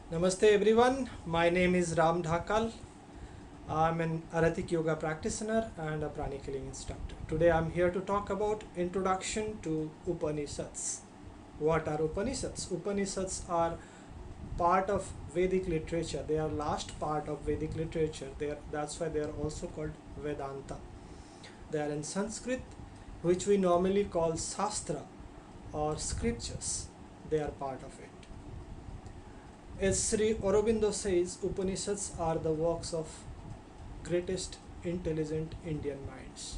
Namaste everyone, my name is Ram Dhakal. I'm an Aratic yoga practitioner and a pranic healing instructor. Today I'm here to talk about introduction to Upanishads. What are Upanishads? Upanishads are part of Vedic literature. They are last part of Vedic literature. That's why they are also called Vedanta. They are in Sanskrit, which we normally call Shastra or scriptures. They are part of it. As Sri Aurobindo says, Upanishads are the works of greatest intelligent Indian minds.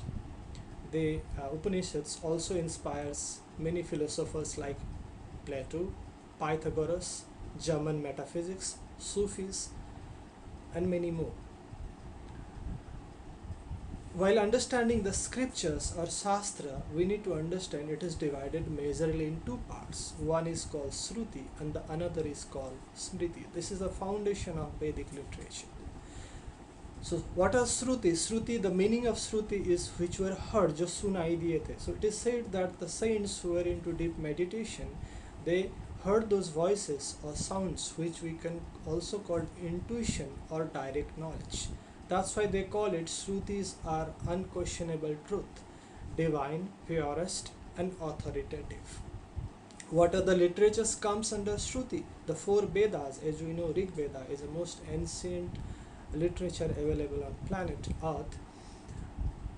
The Upanishads also inspires many philosophers like Plato, Pythagoras, German metaphysics, Sufis, and many more. While understanding the scriptures or Shastra, we need to understand it is divided majorly in two parts. One is called shruti and the another is called smriti. This is the foundation of Vedic literature. So what are shruti? Shruti, the meaning of shruti is which were heard, jo sunai diye the. So it is said that the saints who were into deep meditation, they heard those voices or sounds which we can also call intuition or direct knowledge. That's why they call it shrutis are unquestionable truth, divine, purest and authoritative. What are the literatures comes under shruti? The four Vedas, as we know, Rig Veda is the most ancient literature available on planet Earth.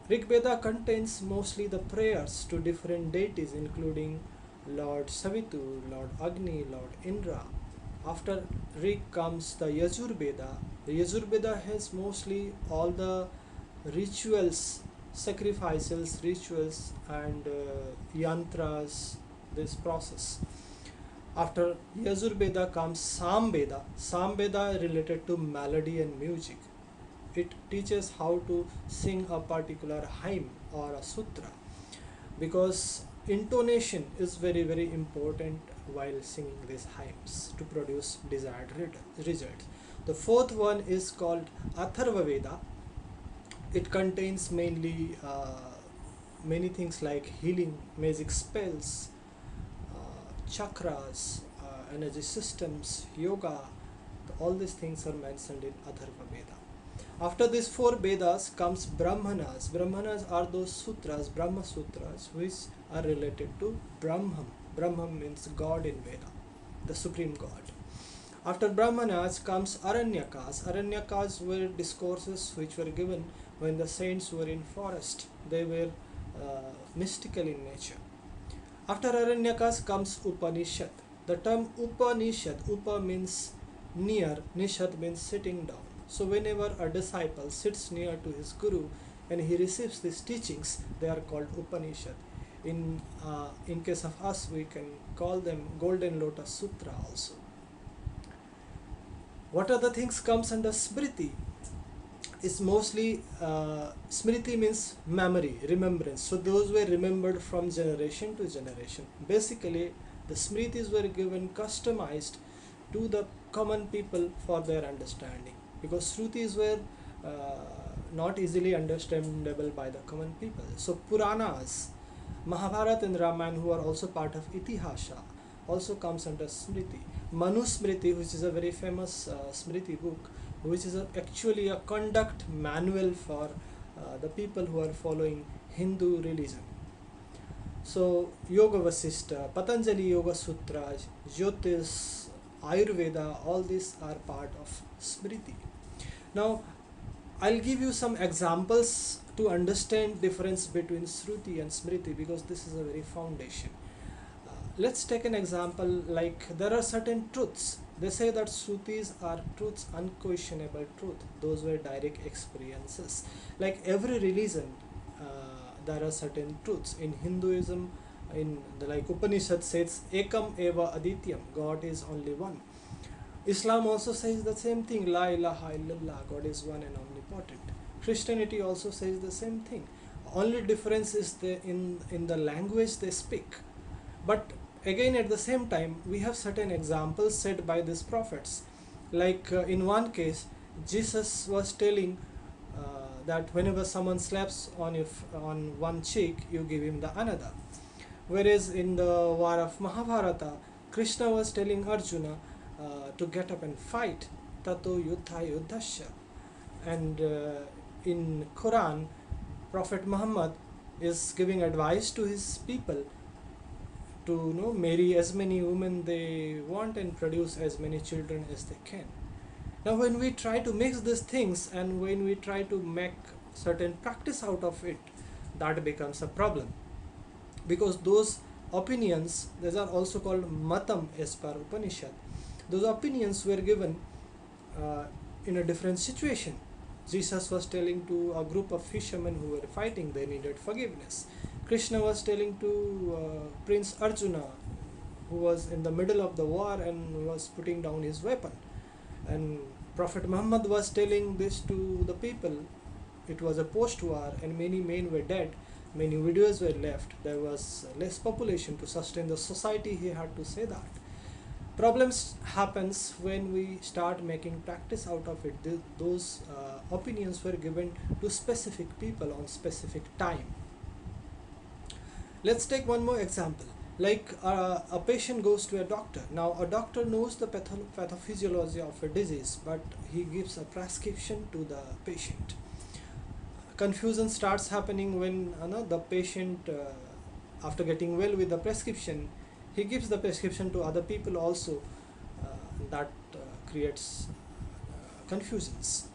Rig Veda contains mostly the prayers to different deities, including Lord Savitu, Lord Agni, Lord Indra. After Rig comes the Yajur Veda. The Yajur Veda has mostly all the rituals, sacrifices, rituals, and yantras, this process. After Yajur Veda comes Sam Veda. Sam Veda related to melody and music. It teaches how to sing a particular hymn or a sutra, because intonation is very very important while singing these hymns to produce desired results. The fourth one is called Atharva Veda. It contains mainly many things like healing, magic spells, chakras, energy systems, yoga. All these things are mentioned in Atharva Veda. After these four Vedas comes Brahmanas. Brahmanas are those sutras, Brahma sutras, which are related to Brahman. Brahman means God in Veda, the supreme God. After Brahmanas comes Aranyakas. Aranyakas were discourses which were given when the saints were in forest. They were mystical in nature. After Aranyakas comes Upanishad. The term Upanishad, Upa means near, Nishad means sitting down. So whenever a disciple sits near to his guru and he receives these teachings, they are called Upanishad. In case of us, we can call them Golden Lotus Sutra also. What other things comes under Smriti? Is mostly Smriti means memory, remembrance. So those were remembered from generation to generation. Basically, the Smritis were given customized to the common people for their understanding, because Shrutis were not easily understandable by the common people. So Puranas, Mahabharata and Ramayana, who are also part of Itihasa, also comes under Smriti. Manu Smriti, which is a very famous Smriti book, which is actually a conduct manual for the people who are following Hindu religion. So Yoga Vasishtha, Patanjali Yoga Sutras, Jyotish, Ayurveda, all these are part of Smriti. Now I'll give you some examples to understand difference between Shruti and Smriti, because this is a very foundation. Let's take an example, like there are certain truths. They say that Shrutis are truths, unquestionable truth. Those were direct experiences. Like every religion, there are certain truths. In Hinduism, in the like Upanishad says, Ekam eva adityam, God is only one. Islam also says the same thing, La ilaha illallah, God is one and omnipotent. Christianity also says the same thing. Only difference is in the language they speak. But again, at the same time, we have certain examples said by these prophets. Like in one case, Jesus was telling that whenever someone slaps on one cheek, you give him the another. Whereas in the war of Mahabharata, Krishna was telling Arjuna to get up and fight. Tato yuddha yuddhasya. And in Quran, Prophet Muhammad is giving advice to his people to marry as many women they want and produce as many children as they can. Now, when we try to mix these things and when we try to make certain practice out of it, that becomes a problem, because those opinions, these are also called matam as per Upanishad, those opinions were given in a different situation. Jesus was telling to a group of fishermen who were fighting they needed forgiveness. Krishna was telling to Prince Arjuna, who was in the middle of the war and was putting down his weapon. And Prophet Muhammad was telling this to the people. It was a post-war and many men were dead, many widows were left, there was less population to sustain the society. He had to say that. Problems happens when we start making practice out of it. Those opinions were given to specific people on specific time. Let's take one more example. Like a patient goes to a doctor. Now a doctor knows the pathophysiology of a disease, but he gives a prescription to the patient. Confusion starts happening when the patient, after getting well with the prescription, he gives the prescription to other people also. That creates confusions.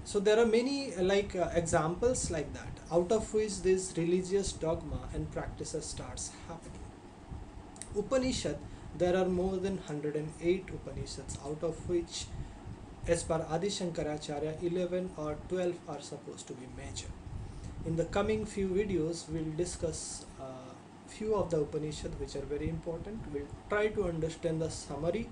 So there are many examples like that, out of which this religious dogma and practices starts happening. Upanishad, there are more than 108 Upanishads, out of which, as per Adi Shankaracharya, 11 or 12 are supposed to be major. In the coming few videos, we'll discuss few of the Upanishads which are very important. We'll try to understand the summary,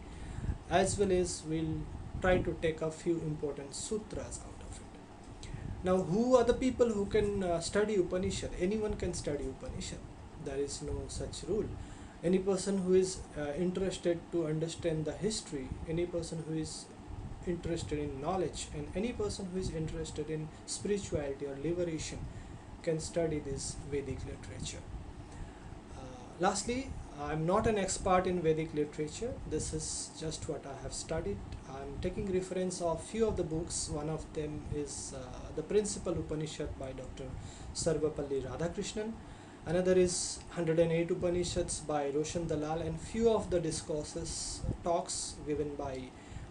as well as we'll try to take a few important sutras out of it. Now, who are the people who can study Upanishad? Anyone can study Upanishad. There is no such rule. Any person who is interested to understand the history, any person who is interested in knowledge, and any person who is interested in spirituality or liberation can study this Vedic literature. Lastly, I'm not an expert in Vedic literature. This is just what I have studied. I'm taking reference of few of the books. One of them is the Principal Upanishad by Dr. Sarvapalli Radhakrishnan. Another is 108 Upanishads by Roshan Dalal, and few of the discourses, talks given by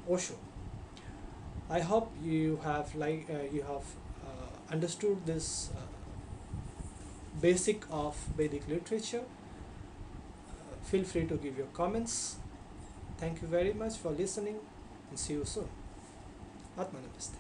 Osho. I hope you have understood this basic of Vedic literature. Feel free to give your comments. Thank you very much for listening, and see you soon. Atma Namaste.